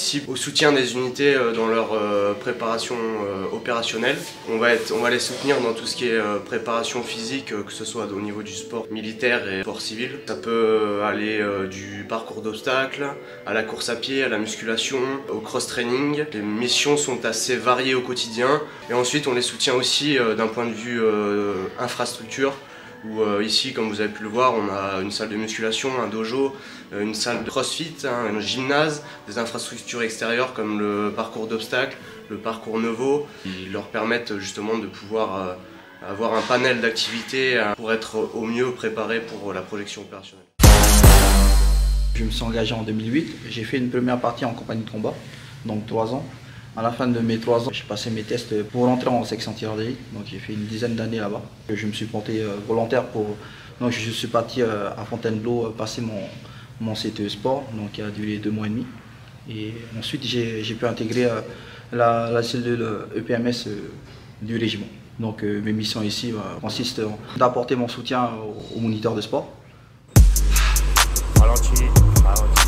participe au soutien des unités dans leur préparation opérationnelle. On va les soutenir dans tout ce qui est préparation physique, que ce soit au niveau du sport militaire et sport civil. Ça peut aller du parcours d'obstacles, à la course à pied, à la musculation, au cross-training. Les missions sont assez variées au quotidien. Et ensuite, on les soutient aussi d'un point de vue infrastructure. Où ici, comme vous avez pu le voir, on a une salle de musculation, un dojo, une salle de crossfit, un gymnase, des infrastructures extérieures comme le parcours d'obstacles, le parcours Nevo, qui leur permettent justement de pouvoir avoir un panel d'activités pour être au mieux préparés pour la projection opérationnelle. Je me suis engagé en 2008, j'ai fait une première partie en compagnie de combat, donc 3 ans. À la fin de mes 3 ans, j'ai passé mes tests pour rentrer en section tir d'élite. Donc j'ai fait une dizaine d'années là-bas. Je me suis porté volontaire pour... Donc je suis parti à Fontainebleau passer mon CTE sport, donc qui a duré 2 mois et demi. Et ensuite j'ai pu intégrer la cellule EPMS du régiment. Donc mes missions ici consistent d'apporter mon soutien aux moniteurs de sport. Ralenti, ralenti.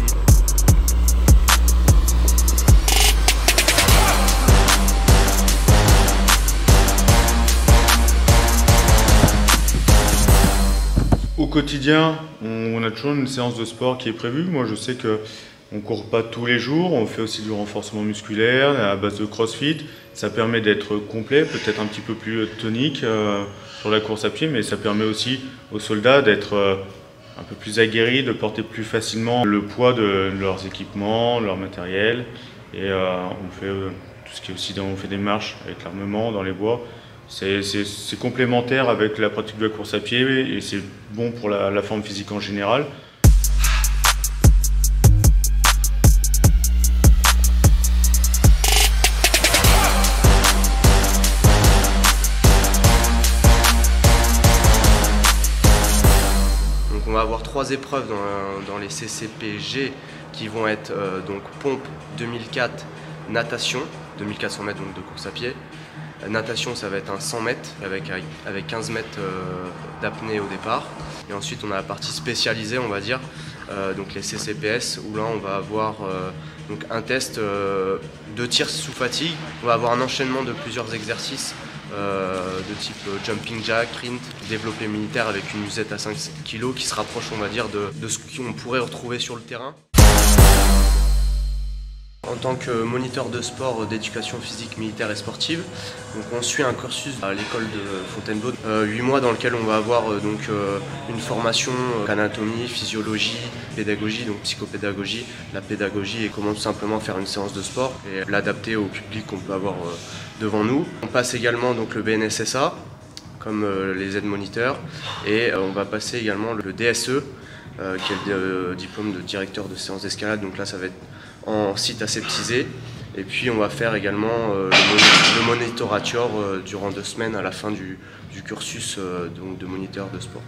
Au quotidien, on a toujours une séance de sport qui est prévue. Moi, je sais qu'on ne court pas tous les jours, on fait aussi du renforcement musculaire à base de crossfit. Ça permet d'être complet, peut-être un petit peu plus tonique sur la course à pied, mais ça permet aussi aux soldats d'être un peu plus aguerris, de porter plus facilement le poids de leurs équipements, leur matériel. Et on fait tout ce qui est aussi, on fait des marches avec l'armement dans les bois. C'est complémentaire avec la pratique de la course à pied et c'est bon pour la forme physique en général. Donc on va avoir 3 épreuves dans les CCPG qui vont être donc pompe 2004, natation 2400 mètres donc de course à pied. Natation, ça va être un 100 mètres avec 15 mètres d'apnée au départ. Et ensuite, on a la partie spécialisée, on va dire, donc les CCPS, où là, on va avoir donc un test de tir sous fatigue. On va avoir un enchaînement de plusieurs exercices de type jumping jack, sprint, développé militaire avec une musette à 5 kg qui se rapproche, on va dire, de ce qu'on pourrait retrouver sur le terrain. En tant que moniteur de sport d'éducation physique, militaire et sportive, donc on suit un cursus à l'école de Fontainebleau, 8 mois dans lequel on va avoir une formation anatomie, physiologie, pédagogie, donc psychopédagogie, la pédagogie et comment tout simplement faire une séance de sport et l'adapter au public qu'on peut avoir devant nous. On passe également donc le BNSSA comme les aides-moniteurs et on va passer également le DSE qui est le diplôme de directeur de séance d'escalade, donc là ça va être en site aseptisé. Et puis on va faire également le monitorature durant 2 semaines à la fin du cursus donc de moniteur de sport.